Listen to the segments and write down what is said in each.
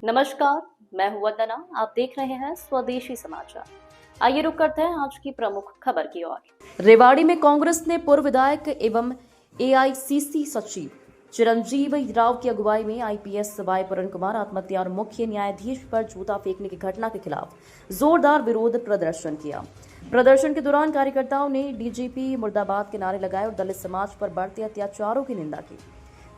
नमस्कार, मैं हूं वंदना। आप देख रहे हैं स्वदेशी समाचार। आइए रुक करते हैं आज की प्रमुख खबर की ओर। रेवाड़ी में कांग्रेस ने पूर्व विधायक एवं एआईसीसी सचिव चिरंजीव राव की अगुवाई में आईपीएस वाई पूरण कुमार आत्महत्या और मुख्य न्यायाधीश पर जूता फेंकने की घटना के खिलाफ जोरदार विरोध प्रदर्शन किया। प्रदर्शन के दौरान कार्यकर्ताओं ने डीजीपी मुर्दाबाद के नारे लगाए और दलित समाज पर बढ़ते अत्याचारों की निंदा की।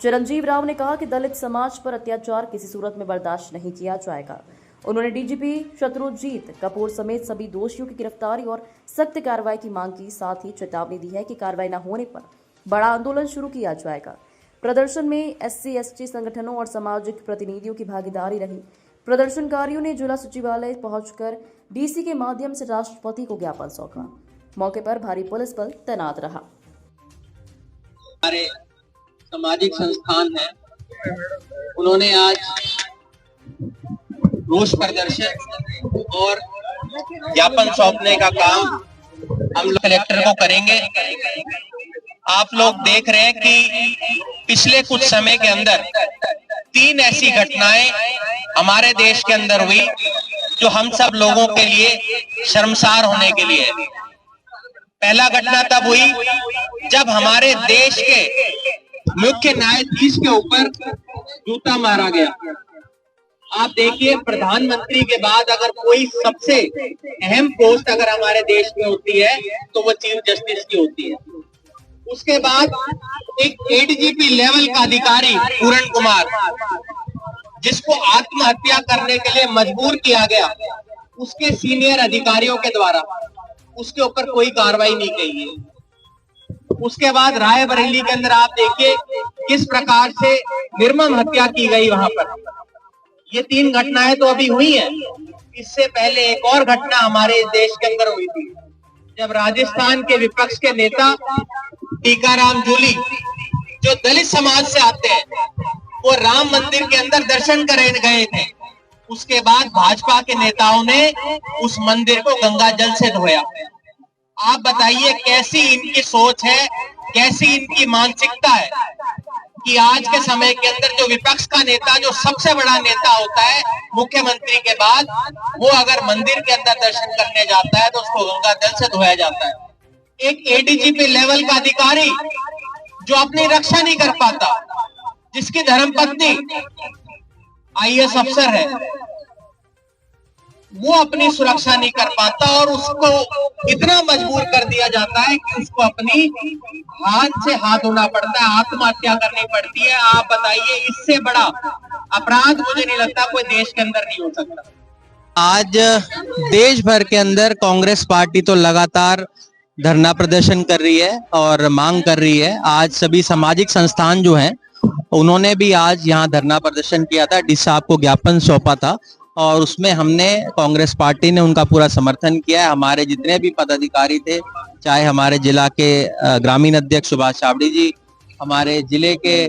चिरंजीव राव ने कहा कि दलित समाज पर अत्याचार किसी सूरत में बर्दाश्त नहीं किया जाएगा। उन्होंने डीजीपी शत्रुजीत कपूर समेत सभी दोषियों की गिरफ्तारी और सख्त कार्रवाई की मांग की। साथ ही चेतावनी दी है कि कार्रवाई न होने पर बड़ा आंदोलन शुरू किया जाएगा। प्रदर्शन में एससी/एसटी संगठनों और सामाजिक प्रतिनिधियों की भागीदारी रही। प्रदर्शनकारियों ने जिला सचिवालय पहुंचकर डीसी के माध्यम से राष्ट्रपति को ज्ञापन सौंपा। मौके पर भारी पुलिस बल तैनात रहा। हमारे सामाजिक संस्थान है, उन्होंने आज रोष प्रदर्शन और ज्ञापन सौंपने का काम हम लोग कलेक्टर को करेंगे। आप लोग देख रहे हैं कि पिछले कुछ समय के अंदर 3 ऐसी घटनाएं हमारे देश के अंदर हुई जो हम सब लोगों के लिए शर्मसार होने के लिए है। पहला घटना तब हुई जब हमारे देश के मुख्य न्यायाधीश के ऊपर जूता मारा गया। आप देखिए, प्रधानमंत्री के बाद अगर कोई सबसे अहम पोस्ट अगर हमारे देश में होती है तो वो चीफ जस्टिस की होती है। उसके बाद एक एडीजीपी लेवल का अधिकारी पूरण कुमार, जिसको आत्महत्या करने के लिए मजबूर किया गया उसके सीनियर अधिकारियों के द्वारा, उसके ऊपर कोई कार्रवाई नहीं की है। उसके बाद रायबरेली के अंदर आप देखिए किस प्रकार से निर्मम हत्या की गई वहां पर। ये 3 घटनाएं तो अभी हुई हैं। इससे पहले एक और घटना हमारे देश के अंदर हुई थी, जब राजस्थान के विपक्ष के नेता टीकाराम जूली, जो दलित समाज से आते हैं, वो राम मंदिर के अंदर दर्शन करने गए थे। उसके बाद भाजपा के नेताओं ने उस मंदिर को गंगा जल से धोया। आप बताइए कैसी इनकी सोच है, कैसी इनकी मानसिकता है कि आज के समय के अंदर जो विपक्ष का नेता, जो सबसे बड़ा नेता होता है मुख्यमंत्री के बाद, वो अगर मंदिर के अंदर दर्शन करने जाता है तो उसको गंगा जल से धोया जाता है। एक एडीजीपी लेवल का अधिकारी जो अपनी रक्षा नहीं कर पाता, जिसकी धर्मपत्नी आईएएस अफसर है, वो अपनी सुरक्षा नहीं कर पाता और उसको इतना मजबूर कर दिया जाता है कि उसको अपनी हाथ से हाथ धोना पड़ता है, आत्महत्या करनी पड़ती है। आप बताइए, इससे बड़ा अपराध मुझे नहीं लगता कोई देश के अंदर नहीं हो सकता। आज देश भर के अंदर कांग्रेस पार्टी तो लगातार धरना प्रदर्शन कर रही है और मांग कर रही है। आज सभी सामाजिक संस्थान जो हैं उन्होंने भी आज यहाँ धरना प्रदर्शन किया था, डीसी साहब को ज्ञापन सौंपा था और उसमें हमने कांग्रेस पार्टी ने उनका पूरा समर्थन किया है। हमारे जितने भी पदाधिकारी थे, चाहे हमारे जिला के ग्रामीण अध्यक्ष सुभाष चावड़ी जी, हमारे जिले के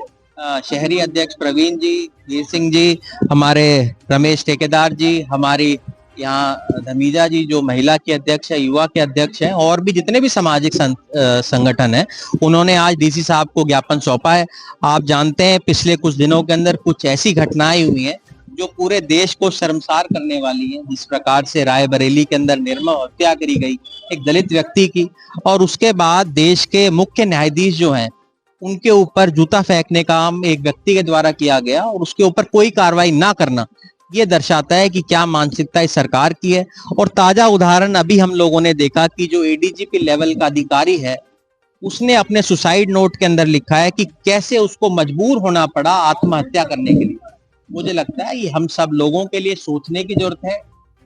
शहरी अध्यक्ष प्रवीण जी, वीर सिंह जी, हमारे रमेश ठेकेदार जी, हमारी यहाँ धमीजा जी जो महिला की अध्यक्ष है, युवा के अध्यक्ष हैं, और भी जितने भी सामाजिक संगठन हैं, उन्होंने आज डीसी साहब को ज्ञापन सौंपा है। आप जानते हैं पिछले कुछ दिनों के अंदर कुछ ऐसी घटनाएं हुई हैं जो पूरे देश को शर्मसार करने वाली है। जिस प्रकार से रायबरेली के अंदर निर्मम हत्या करी गई एक दलित व्यक्ति की, और उसके बाद देश के मुख्य न्यायाधीश जो हैं उनके ऊपर जूता फेंकने का काम एक व्यक्ति के द्वारा किया गया और उसके ऊपर कोई कार्रवाई ना करना, ये दर्शाता है कि क्या मानसिकता इस सरकार की है। और ताजा उदाहरण अभी हम लोगों ने देखा कि जो एडीजीपी लेवल का अधिकारी है, उसने अपने सुसाइड नोट के अंदर लिखा है कि कैसे उसको मजबूर होना पड़ा आत्महत्या करने के लिए। मुझे लगता है ये हम सब लोगों के लिए सोचने की जरूरत है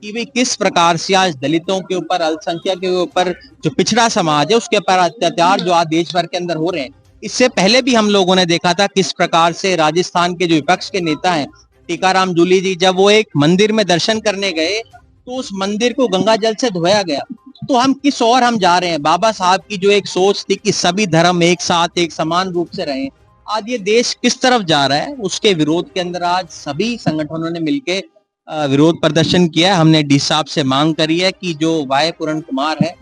कि भाई किस प्रकार से आज दलितों के ऊपर, अल्पसंख्यक के ऊपर, जो पिछड़ा समाज है उसके ऊपर अत्याचार जो आज देश भर के अंदर हो रहे हैं। इससे पहले भी हम लोगों ने देखा था किस प्रकार से राजस्थान के जो विपक्ष के नेता हैं टीकाराम जूली जी, जब वो एक मंदिर में दर्शन करने गए तो उस मंदिर को गंगा जल से धोया गया। तो हम किस ओर हम जा रहे हैं? बाबा साहब की जो एक सोच थी कि सभी धर्म एक साथ एक समान रूप से रहें, आज ये देश किस तरफ जा रहा है, उसके विरोध के अंदर आज सभी संगठनों ने मिलकर विरोध प्रदर्शन किया है। हमने डीसी साहब से मांग करी है कि जो वाई पूरण कुमार है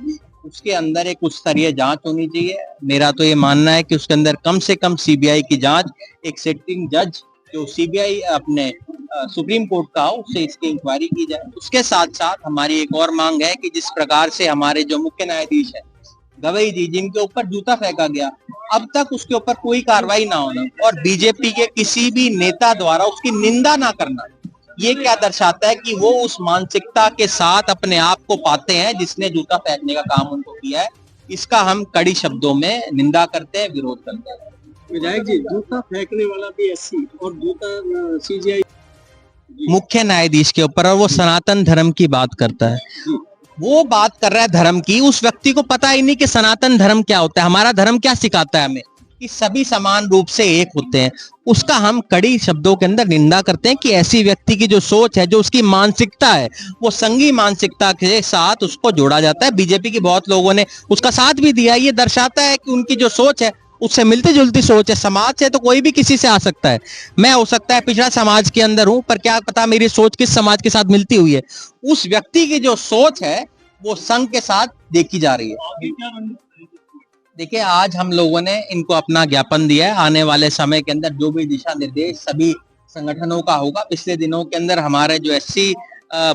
उसके अंदर एक उच्च स्तरीय जांच होनी चाहिए। मेरा तो ये मानना है कि उसके अंदर कम से कम सीबीआई की जांच, एक सिटिंग जज जो सीबीआई अपने सुप्रीम कोर्ट का हो उससे इसकी इंक्वायरी की जाए। उसके साथ साथ हमारी एक और मांग है कि जिस प्रकार से हमारे जो मुख्य न्यायाधीश है गवई जी, जिनके ऊपर जूता फेंका गया, अब तक उसके ऊपर कोई कार्रवाई ना होना और बीजेपी के किसी भी नेता द्वारा उसकी निंदा ना करना, ये क्या दर्शाता है कि वो उस मानसिकता के साथ अपने आप को पाते हैं जिसने जूता फेंकने का काम उनको किया है। इसका हम कड़ी शब्दों में निंदा करते हैं, विरोध करते हैं। विधायक जी, जूता फेंकने वाला भी एससी और जूता सीजीआई मुख्य न्यायाधीश के ऊपर, और वो सनातन धर्म की बात करता है, वो बात कर रहा है धर्म की। उस व्यक्ति को पता ही नहीं कि सनातन धर्म क्या होता है, हमारा धर्म क्या सिखाता है हमें कि सभी समान रूप से एक होते हैं। उसका हम कड़ी शब्दों के अंदर निंदा करते हैं कि ऐसी व्यक्ति की जो सोच है, जो उसकी मानसिकता है, वो संघी मानसिकता के साथ उसको जोड़ा जाता है। बीजेपी के बहुत लोगों ने उसका साथ भी दिया। ये दर्शाता है कि उनकी जो सोच है उससे मिलती जुलती सोच है। समाज से तो कोई भी किसी से आ सकता है, मैं हो सकता है पिछड़ा समाज के अंदर हूं, पर क्या पता मेरी सोच किस समाज के साथ मिलती हुई है। उस व्यक्ति की जो सोच है वो संघ के साथ देखी जा रही है। देखिए, आज हम लोगों ने इनको अपना ज्ञापन दिया है। आने वाले समय के अंदर जो भी दिशा निर्देश सभी संगठनों का होगा। पिछले दिनों के अंदर हमारे जो एससी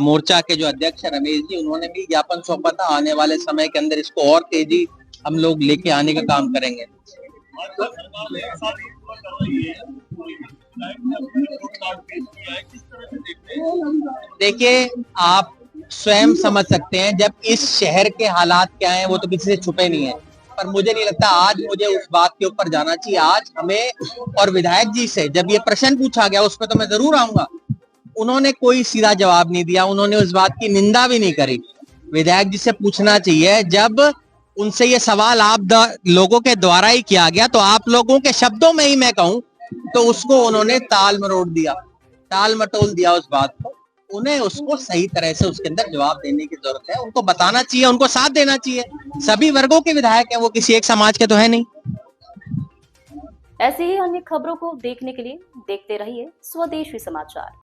मोर्चा के जो अध्यक्ष रमेश जी, उन्होंने भी ज्ञापन सौंपा था। आने वाले समय के अंदर इसको और तेजी हम लोग लेके आने का काम करेंगे। देखिए, आप स्वयं समझ सकते हैं जब इस शहर के हालात क्या हैं, वो तो किसी से छुपे नहीं है। पर मुझे नहीं लगता आज मुझे उस बात के ऊपर जाना चाहिए। आज हमें और विधायक जी से जब ये प्रश्न पूछा गया, उस पर तो मैं जरूर आऊंगा। उन्होंने कोई सीधा जवाब नहीं दिया, उन्होंने उस बात की निंदा भी नहीं करी। विधायक जी से पूछना चाहिए, जब उनसे ये सवाल आप लोगों के द्वारा ही किया गया, तो आप लोगों के शब्दों में ही मैं कहूं तो उसको उन्होंने टाल मटोल दिया उस बात को। उन्हें उसको सही तरह से उसके अंदर जवाब देने की जरूरत है। उनको बताना चाहिए, उनको साथ देना चाहिए। सभी वर्गों के विधायक हैं, वो किसी एक समाज के तो है नहीं। ऐसी ही अन्य खबरों को देखने के लिए देखते रहिए स्वदेशी समाचार।